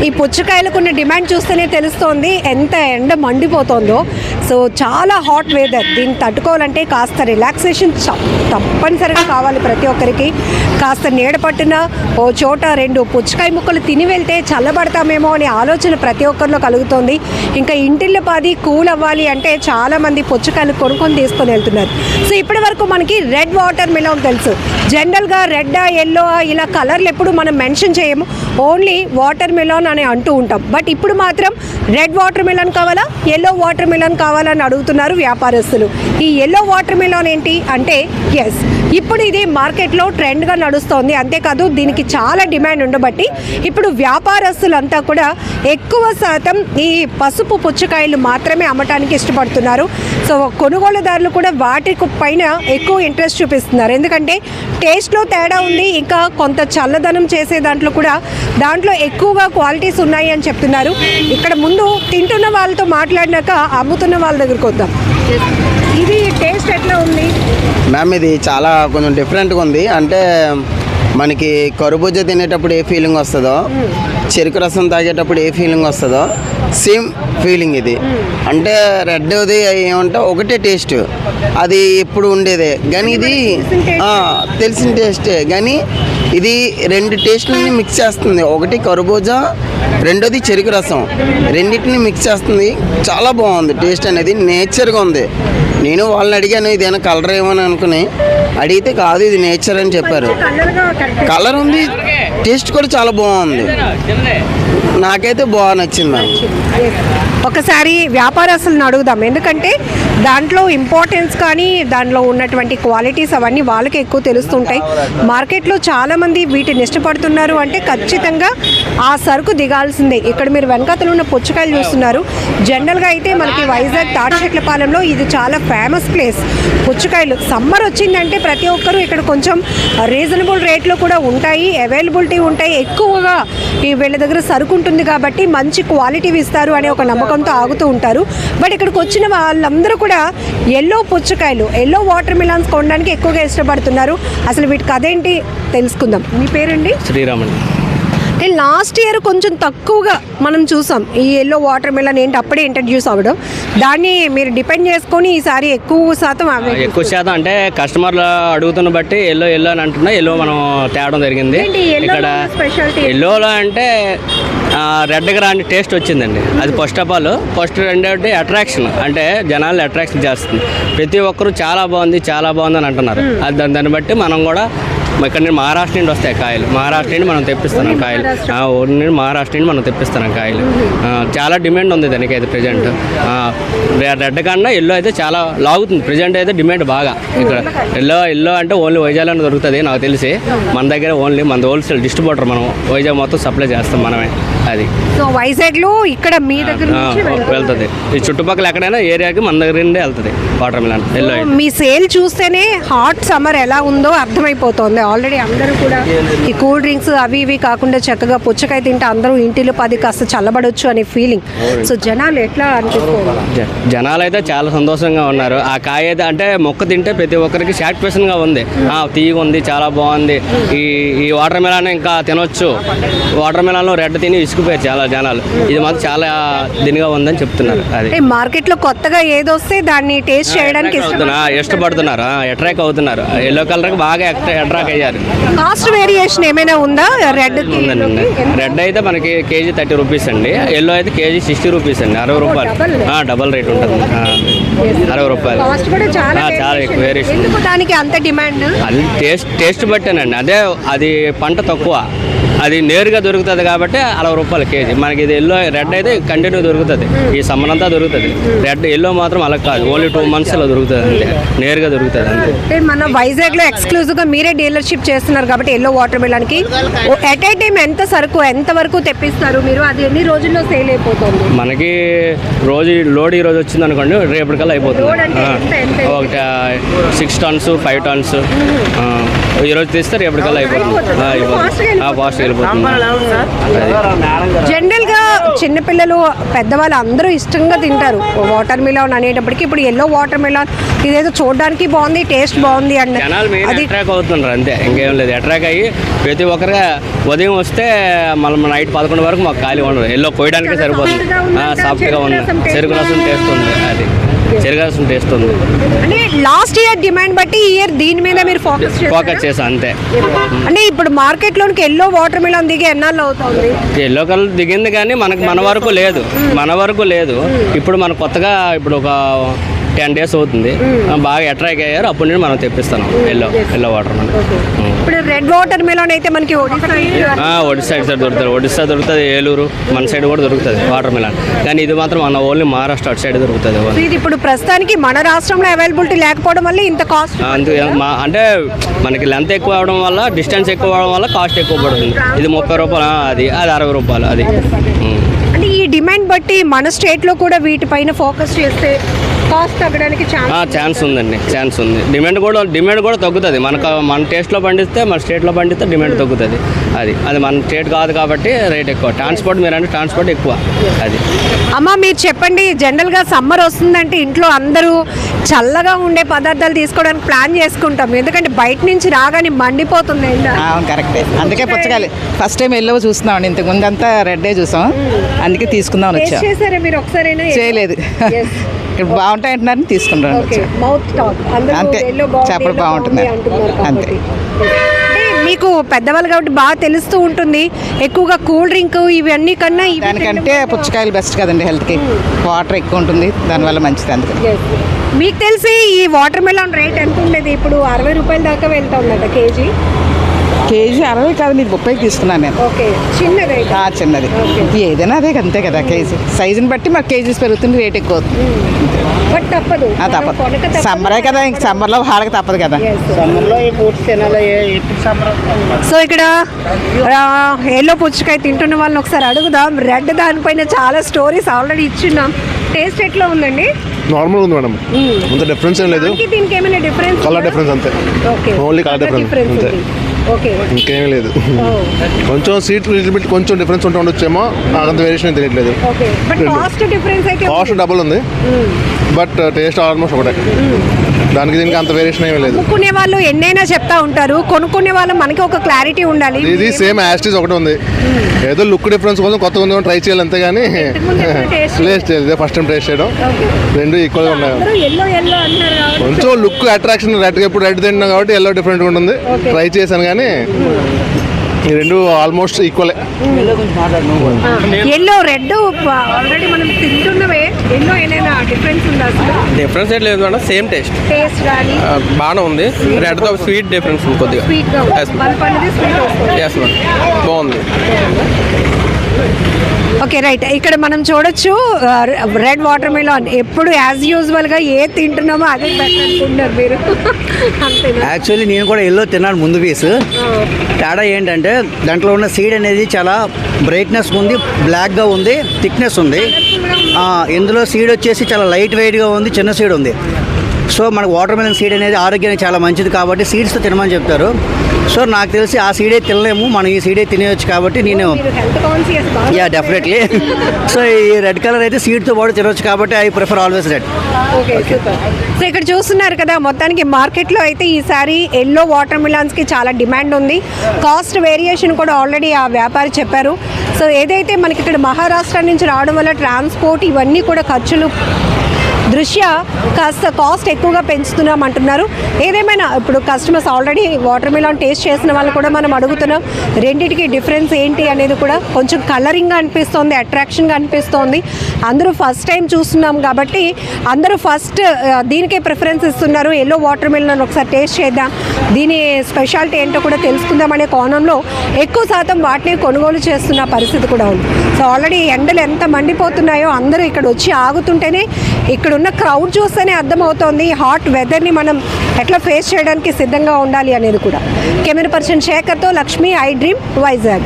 ఈ పుచ్చకాయలకున్న డిమాండ్ చూస్తేనే తెలుస్తోంది ఎంత ఎండ మండిపోతుందో. సో చాలా హాట్ వెదర్, దీన్ని తట్టుకోవాలంటే కాస్త రిలాక్సేషన్ తప్పనిసరిగా కావాలి ప్రతి ఒక్కరికి. కాస్త నీడ పట్టిన ఓ చోట 2 పుచ్చకాయ ముక్కలు తిని వెళ్తే చల్లబడతామేమో అనే ఆలోచన ప్రతి ఒక్కరిలో కలుగుతోంది. ఇంకా ఇంటిల్లిపాది కూల్ అవ్వాలి అంటే చాలామంది పుచ్చకాయలు కొనుక్కొని తీసుకొని వెళ్తున్నారు. సో ఇప్పటి వరకు మనకి రెడ్ వాటర్ మిలన్ తెలుసు. జనరల్గా రెడ్డా ఎల్లో ఇలా కలర్లు ఎప్పుడు మనం మెన్షన్ చేయము, ఓన్లీ వాటర్ మిలన్ అని అంటూ ఉంటాం. బట్ ఇప్పుడు మాత్రం రెడ్ వాటర్ మిలన్ కావాలా, ఎల్లో వాటర్ మిలన్ కావాలని అడుగుతున్నారు వ్యాపారస్తులు. ఈ ఎల్లో వాటర్ మిలన్ ఏంటి అంటే ఎస్, ఇప్పుడు ఇది మార్కెట్లో ట్రెండ్గా నడుస్తోంది. అంతేకాదు దీనికి చాలా డిమాండ్ ఉండబట్టి ఇప్పుడు వ్యాపారస్తులంతా కూడా ఎక్కువ శాతం ఈ పసుపు పుచ్చకాయలు మాత్రమే అమ్మటానికి ఇష్టపడుతున్నారు. సో కొనుగోలుదారులు కూడా వాటి పైన ఎక్కువ ఇంట్రెస్ట్ చూపిస్తున్నారు. ఎందుకంటే టేస్ట్లో తేడా ఉంది, ఇంకా కొంత చల్లదనం చేసే దాంట్లో ఎక్కువగా క్వాలిటీస్ ఉన్నాయి అని చెప్తున్నారు. ఇక్కడ ముందు తింటున్న వాళ్ళతో మాట్లాడినాక అమ్ముతున్న వాళ్ళ దగ్గరికి వద్దాం. ఇది టేస్ట్ ఎట్లా ఉంది మ్యామ్? ఇది చాలా కొంచెం డిఫరెంట్గా ఉంది. అంటే మనకి కర్బూజా తినేటప్పుడు ఏ ఫీలింగ్ వస్తుందో, చెరుకు రసం తాగేటప్పుడు ఏ ఫీలింగ్ వస్తుందో సేమ్ ఫీలింగ్ ఇది. అంటే రెడ్ది ఏమంటే ఒకటే టేస్ట్, అది ఎప్పుడు ఉండేదే. కానీ ఇది తెలిసిన టేస్టే, కానీ ఇది 2 టేస్ట్లని మిక్స్ చేస్తుంది. ఒకటి కర్బూజా, రెండోది చెరుకు రసం, రెండింటిని మిక్స్ చేస్తుంది. చాలా బాగుంది టేస్ట్ అనేది, నేచర్గా ఉంది. నేను వాళ్ళని అడిగాను ఇదేనా కలర్ ఏమని అనుకుని, అడిగితే కాదు ఇది నేచర్ అని చెప్పారు. కలర్ ఉంది, టేస్ట్ కూడా చాలా బాగుంది. నాకైతే బాగా నచ్చింది మ్యామ్. ఒకసారి వ్యాపారస్తులను అడుగుదాం, ఎందుకంటే దాంట్లో ఇంపార్టెన్స్ కానీ దాంట్లో ఉన్నటువంటి క్వాలిటీస్ అవన్నీ వాళ్ళకి ఎక్కువ తెలుస్తుంటాయి. మార్కెట్లో చాలామంది వీటిని ఇష్టపడుతున్నారు అంటే ఖచ్చితంగా ఆ సరుకు దిగాల్సిందే. ఇక్కడ మీరు వెనకాతలు ఉన్న పుచ్చకాయలు చూస్తున్నారు. జనరల్గా అయితే మనకి వైజాగ్ తాటిచెట్లపాలెంలో ఇది చాలా ఫేమస్ ప్లేస్. పుచ్చకాయలు సమ్మర్ వచ్చిందంటే ప్రతి ఒక్కరూ ఇక్కడ కొంచెం రీజనబుల్ రేట్లో కూడా ఉంటాయి, అవైలబిలిటీ ఉంటాయి. ఎక్కువగా వీళ్ళ దగ్గర సరుకు ఉంటుంది కాబట్టి మంచి క్వాలిటీ ఇస్తారు అనే ఒక నమ్మకంతో ఆగుతూ ఉంటారు. బట్ ఇక్కడికి వచ్చిన వాళ్ళందరూ కూడా ఎల్లో పుచ్చకాయలు, ఎల్లో వాటర్ మిలన్స్ కొనడానికి ఎక్కువగా ఇష్టపడుతున్నారు. అసలు వీటికి అదేంటి తెలుసుకుందాం. మీ పేరండి? శ్రీరామన్. లాస్ట్ ఇయర్ కొంచెం తక్కువగా మనం చూసాం ఈ ఎల్లో వాటర్ మిలన్ ఏంటి అప్పుడే ఇంట్రడ్యూస్ అవ్వడం. దాన్ని మీరు డిపెండ్ చేసుకొని ఈసారి ఎక్కువ శాతం అంటే కస్టమర్లు అడుగుతున్న బట్టి ఎల్లో అని అంటున్నా ఎల్లో మనం తేవడం జరిగింది. ఇక్కడ ఎల్లోలో అంటే రెడ్గా రాని టేస్ట్ వచ్చిందండి. అది ఫస్ట్ ఆఫ్ ఆల్ రెండోది అట్రాక్షన్, అంటే జనాలు అట్రాక్షన్ చేస్తుంది. ప్రతి ఒక్కరు చాలా బాగుంది అని అంటున్నారు. అది దాన్ని బట్టి మనం కూడా ఇక్కడ నుండి మహారాష్ట్ర నుండి వస్తాయి కాయలు, మహారాష్ట్ర నుండి మనం తెప్పిస్తున్నాం కాయలు, మహారాష్ట్ర నుండి మనం తెప్పిస్తున్నాం కాయలు. చాలా డిమాండ్ ఉంది దానికి అయితే ప్రజెంట్. రెడ్ కన్నా ఎల్లో అయితే చాలా లాగుతుంది ప్రజెంట్ అయితే, డిమాండ్ బాగా. ఇక్కడ ఎల్లో అంటే ఓన్లీ వైజాగ్లోనే దొరుకుతుంది నాకు తెలిసి. మన దగ్గర ఓన్లీ మన హోల్సేల్ డిస్ట్రిబ్యూటర్, మనం వైజాగ్ మొత్తం సప్లై చేస్తాం మనమే. అది సో వైజాగ్లో ఇక్కడ మీ దగ్గర వెళ్తుంది. ఈ చుట్టుపక్కల ఎక్కడైనా ఏరియాకి మన దగ్గర నుండి వెళ్తుంది వాటర్ మిలన్ ఎల్లో. మీ సేల్ చూస్తేనే హాట్ సమ్మర్ ఎలా ఉందో అర్థమైపోతుంది. ఆల్రెడీ అందరూ కూడా ఈ కూల్ డ్రింక్స్ అవి ఇవి కాకుండా చక్కగా పుచ్చకాయ తింటే అందరూ ఇంటిలో 10 కాస్త చల్లబడొచ్చు అనే ఫీలింగ్. సో జనాలు ఎట్లా అనిపిస్తుంది? జనాలు అయితే చాలా సంతోషంగా ఉన్నారు. ఆ కాయ అయితే అంటే మొక్క తింటే ప్రతి ఒక్కరికి సాటిస్ఫాక్షన్గా ఉంది. తీగ ఉంది, చాలా బాగుంది. ఈ వాటర్ మిలన్ ఇంకా తినొచ్చు. వాటర్ మిలన్లో రెడ్ తిని ఇసుకుపోయారు చాలా జనాలు. ఇది మాత్రం చాలా దీనిగా ఉందని చెప్తున్నారు. అది మార్కెట్లో కొత్తగా ఏదొస్తే దాన్ని టేస్ట్ చేయడానికి ఇష్టపడుతున్నారు, అట్రాక్ట్ అవుతున్నారు. ఎల్లో కలర్కి బాగా అట్రాక్ట్ అయ్యారు. కాస్ట్ వేరియేషన్ ఏమైనా ఉందా? ఉందండి. రెడ్ అయితే మనకి కేజీ 30 రూపీస్ అండి, ఎల్లో అయితే కేజీ 60 రూపీస్ అండి. 60 రూపాయలు డబల్ రేట్ ఉంటుంది. 60 రూపాయలు చాలా ఎక్కువ వేరియేషన్. దానికి అంత డిమాండ్ అది టేస్ట్ బట్టేనండి. అది పంట తక్కువ, అది నేరుగా దొరుకుతుంది కాబట్టి 60 రూపాయలు కేజీ. మనకి ఇది రెడ్ అయితే కంటిన్యూ దొరుకుతుంది, ఈ సమ్మర్ అంతా దొరుకుతుంది. ఎల్లో మాత్రం అలా కాదు, ఓన్లీ 2 months లో దొరుకుతుంది అంతే, నేరుగా దొరుకుతుంది అంతే. మన వైజాగ్లో ఎక్స్క్లూజివ్గా మీరే డీలర్షిప్ చేస్తున్నారు కాబట్టి ఎల్లో వాటర్ మిలన్కి ఎట్ ఏ టైం ఎంత సరుకు ఎంత వరకు తెప్పిస్తారు మీరు? అది ఎన్ని రోజుల్లో సేల్ అయిపోతుంది? మనకి లోడ్ ఈ రోజు వచ్చింది అనుకోండి, రేపటికల్లా కల్లా అయిపోతుంది. Load అంటే ఎంత? ఒకటి 6 tons 5 tons ఈరోజు తీస్తే రేపటికల్లా అయిపోతుంది. ఫాస్ట్గా వెళ్ళిపోతుంది. జనరల్ గా చిన్నపిల్లలు పెద్దవాళ్ళు అందరూ ఇష్టంగా తింటారు వాటర్ మిలన్ అనేటప్పటికి. ఇప్పుడు ఎల్లో వాటర్ మిలన్ ఇదేదో చూడడానికి బాగుంది, టేస్ట్ బాగుంది అండ్ జనాలు మెయిన్ అట్రాక్ అవుతున్నారు అంతే, ఇంకేం లేదు. అట్రాక్ అయ్యి ప్రతి ఒక్కరుగా ఉదయం వస్తే మళ్ళీ నైట్ 11 వరకు మాకు ఖాళీ ఉండదు. ఎల్లో కోయడానికే సరిపోతుంది. సాఫ్ట్గా ఉంది, చెరుకు రసం టేస్ట్ ఉంది, అది చెరుకు రసం టేస్ట్ ఉంది. అంటే లాస్ట్ ఇయర్ డిమాండ్ బట్టి ఈ ఇయర్ దీని మీద మీరు ఫోకస్ చేసాం అంతే. అంటే ఇప్పుడు మార్కెట్ లోనికి ఎల్లో వాటర్ మిలన్ దిగి ఎన్నాళ్ళు అవుతుంది? ఎల్లో కలర్ దిగింది కానీ మనకు మన వరకు లేదు. ఇప్పుడు మన కొత్తగా ఇప్పుడు ఒక 10 days అవుతుంది. బాగా అట్రాక్ట్ అయ్యారు, అప్పటి నుండి మనం తెప్పిస్తాం ఎల్లో వాటర్ మిలన్. ఇప్పుడు రెడ్ వాటర్ మిలన్ అయితే మనకి ఒడిస్సా సైడ్ దొరుకుతుంది, ఏలూరు మన సైడ్ కూడా దొరుకుతుంది వాటర్ మిలన్. కానీ ఇది మాత్రం మన ఓన్లీ మహారాష్ట్ర అటు సైడ్ దొరుకుతుంది. ఇది ఇప్పుడు ప్రస్తుతానికి మన రాష్ట్రంలో అవైలబిలిటీ లేకపోవడం వల్ల ఇంత కాస్ట్. అంటే మనకి లెంత్ ఎక్కువ అవడం వల్ల, డిస్టెన్స్ ఎక్కువ అవడం వల్ల కాస్ట్ ఎక్కువ పడుతుంది. ఇది 30 రూపాయలు, అది 60 రూపాయలు. అది అంటే ఈ డిమాండ్ బట్టి మన స్టేట్లో కూడా వీటిపైన ఫోకస్ చేస్తే కాస్ట్ తగ్గడానికి ఛాన్స్ ఉందండి, ఛాన్స్ ఉంది. డిమాండ్ కూడా తగ్గుతుంది. మన టేస్ట్లో పండిస్తే, మన స్టేట్లో పండిస్తే డిమాండ్ తగ్గుతుంది. అది మన స్టేట్ కాదు కాబట్టి రేట్ ఎక్కువ. ట్రాన్స్పోర్ట్ ఎక్కువ. అది అమ్మ మీరు చెప్పండి, జనరల్గా సమ్మర్ వస్తుందంటే ఇంట్లో అందరూ చల్లగా ఉండే పదార్థాలు తీసుకోవడానికి ప్లాన్ చేసుకుంటాం, ఎందుకంటే బయట నుంచి రాగానే మండిపోతుంది. కరెక్టే, అందుకే పుచ్చకాయలు ఫస్ట్ టైం ఎల్లో చూస్తున్నాం. ఇంతకు ముందు అంతా రెడ్డే చూసాం, అందుకే తీసుకుందాం వచ్చాం. చేశారా మీరు ఒకసారైనా? చేయలేదు. ఇక్కడ బాగుంటాయి అంటున్నారు, తీసుకుంటాను. అంతే, చేపలు బాగుంటుంది అంతే. మీకు పెద్దవాళ్ళు కాబట్టి బాగా తెలుస్తూ ఉంటుంది. ఎక్కువగా కూల్ డ్రింక్ ఇవన్నీ కన్నా దానికంటే పుచ్చకాయలు బెస్ట్ కదండి హెల్త్కి. వాటర్ ఎక్కువ ఉంటుంది, దానివల్ల మంచిది. అందుకే మీకు తెలిసి ఈ వాటర్ మెలాన్ రేట్ ఎంత ఉండేది? ఇప్పుడు 60 రూపాయల దాకా వెళ్తా ఉన్నట కేజీ. కేజీ 60 కాదు, నీకు 30 తీసుకున్నాను నేను. ఓకే, చిన్నది. చిన్నది ఏదైనా అదే అంతే కదా. కేజీ సైజుని బట్టి మాకు కేజీస్ పెరుగుతుంది, రేట్ ఎక్కువ అవుతుంది. బట్ తప్పదు. సమ్మరే కదా, ఇంక సమ్మర్లో వాళ్ళకి తప్పదు కదా. సో ఇక్కడ ఎల్లో పుచ్చకాయ తింటున్న వాళ్ళని ఒకసారి అడుగుదాం. రెడ్ దానిపైన చాలా స్టోరీస్ ఆల్రెడీ ఇచ్చున్నాం. టేస్ట్ ఎట్లా ఉందండి? నార్మల్ ఉంది మేడం, అంత డిఫరెన్స్ ఏం లేదు. దీనికి ఏమైనా డిఫరెన్స్? కలర్ డిఫరెన్స్ అంతే, ఓన్లీ కలర్ డిఫరెన్స్ అంతే, ఇంకేమీ లేదు. కొంచెం సీట్ కొంచెం డిఫరెన్స్ ఉంటే ఉండొచ్చేమో, అంత వేరియేషన్ తెలియట్లేదు. కాస్ట్ డబుల్ ఉంది, బట్ టేస్ట్ ఆల్మోస్ట్ ఒకటే. దానికి దీనికి అంత వేరియేషన్ ఏమీ లేదు. కొనుక్కునే వాళ్ళు ఎన్నైనా చెప్తా ఉంటారు, కొనుక్కునే వాళ్ళు మనకి ఒక క్లారిటీ ఉండాలి. ఇది సేమ్ యాస్టీస్ ఒకటి ఉంది, ఏదో లుక్ డిఫరెన్స్ కోసం కొత్తగా ఉంది ట్రై చేయాలి అంతే. కానీ టేస్ట్ చేయలేదు, ఫస్ట్ టైం టేస్ట్ చేయడం. రెండు ఈక్వల్గా ఉన్నాయి. కొంచెం లుక్ అట్రాక్షన్, రెడ్ ఎప్పుడు రెడ్ తింటున్నాం కాబట్టి ఎల్లో డిఫరెంట్గా ఉంటుంది. ట్రై చేశాను కానీ ఈ రెండు ఆల్మోస్ట్ ఈక్వలే. ఎల్లో రెడ్ ఆల్రెడీ మనం తింటున్నవే, ఎల్లో ఏదైనా డిఫరెన్స్ ఉందా? డిఫరెన్స్ ఏం లేదు మేడం, సేమ్ టేస్ట్ కానీ బాగానే ఉంది. రెడ్ తో స్వీట్ డిఫరెన్స్ ఉంది కొద్దిగా. బాగుంది. Okay right. ఇక్కడ మనం చూడొచ్చు రెడ్ వాటర్ మిలన్. ఎప్పుడు యాజ్ యూజువల్గా ఏ తింటున్నామో అదే బెటర్ అనుకుంటున్నారు మీరు. యాక్చువల్లీ నేను కూడా ఎల్లో తిన్నాను ముందు పీస్. తేడా ఏంటంటే దాంట్లో ఉన్న సీడ్ అనేది చాలా బ్రైట్నెస్ ఉంది, బ్లాక్గా ఉంది, థిక్నెస్ ఉంది. ఇందులో సీడ్ వచ్చేసి చాలా లైట్ వెయిట్గా ఉంది, చిన్న సీడ్ ఉంది. సో మనకు వాటర్ మిలన్ సీడ్ అనేది ఆరోగ్యానికి చాలా మంచిది కాబట్టి సీడ్స్తో తినమని చెప్తారు. సో నాకు తెలిసి ఆ సీడే తినలేము, మనం ఈ సీడే తినేయచ్చు కాబట్టి నేను డెఫినెట్లీ. సో ఈ రెడ్ కలర్ అయితే సీడ్తో పాటు తినవచ్చు కాబట్టి I prefer always red. So ఇక్కడ చూస్తున్నారు కదా, మొత్తానికి మార్కెట్లో అయితే ఈసారి ఎల్లో వాటర్ మిలన్స్కి చాలా డిమాండ్ ఉంది. కాస్ట్ వేరియేషన్ కూడా ఆల్రెడీ ఆ వ్యాపారి చెప్పారు. సో ఏదైతే మనకి ఇక్కడ మహారాష్ట్ర నుంచి రావడం వల్ల ట్రాన్స్పోర్ట్ ఇవన్నీ కూడా ఖర్చులు దృష్ట్యా కాస్త కాస్ట్ ఎక్కువగా పెంచుతున్నాం అంటున్నారు. ఏదేమైనా ఇప్పుడు customers already water melon taste చేసిన వాళ్ళు కూడా మనం అడుగుతున్నాం, రెండింటికి డిఫరెన్స్ ఏంటి అనేది కూడా. కొంచెం కలరింగ్గా అనిపిస్తోంది, అట్రాక్షన్గా అనిపిస్తోంది. అందరూ ఫస్ట్ టైం చూస్తున్నాం కాబట్టి అందరూ ఫస్ట్ దీనికే ప్రిఫరెన్స్ ఇస్తున్నారు. ఎల్లో వాటర్ మిలన్ ఒకసారి టేస్ట్ చేద్దాం, దీని స్పెషాలిటీ ఏంటో కూడా తెలుసుకుందాం అనే కోణంలో ఎక్కువ శాతం వాటిని కొనుగోలు చేస్తున్న పరిస్థితి కూడా ఉంది. సో ఆల్రెడీ ఎండలు ఎంత మండిపోతున్నాయో అందరూ ఇక్కడ వచ్చి ఆగుతుంటేనే, ఇక్కడ ఉన్న క్రౌడ్ చూస్తేనే అర్థమవుతోంది హాట్ వెదర్ని మనం ఎట్లా ఫేస్ చేయడానికి సిద్ధంగా ఉండాలి అనేది కూడా. కెమెరా పర్సన్ శేఖర్తో లక్ష్మి, ఐ డ్రీమ్, వైజాగ్.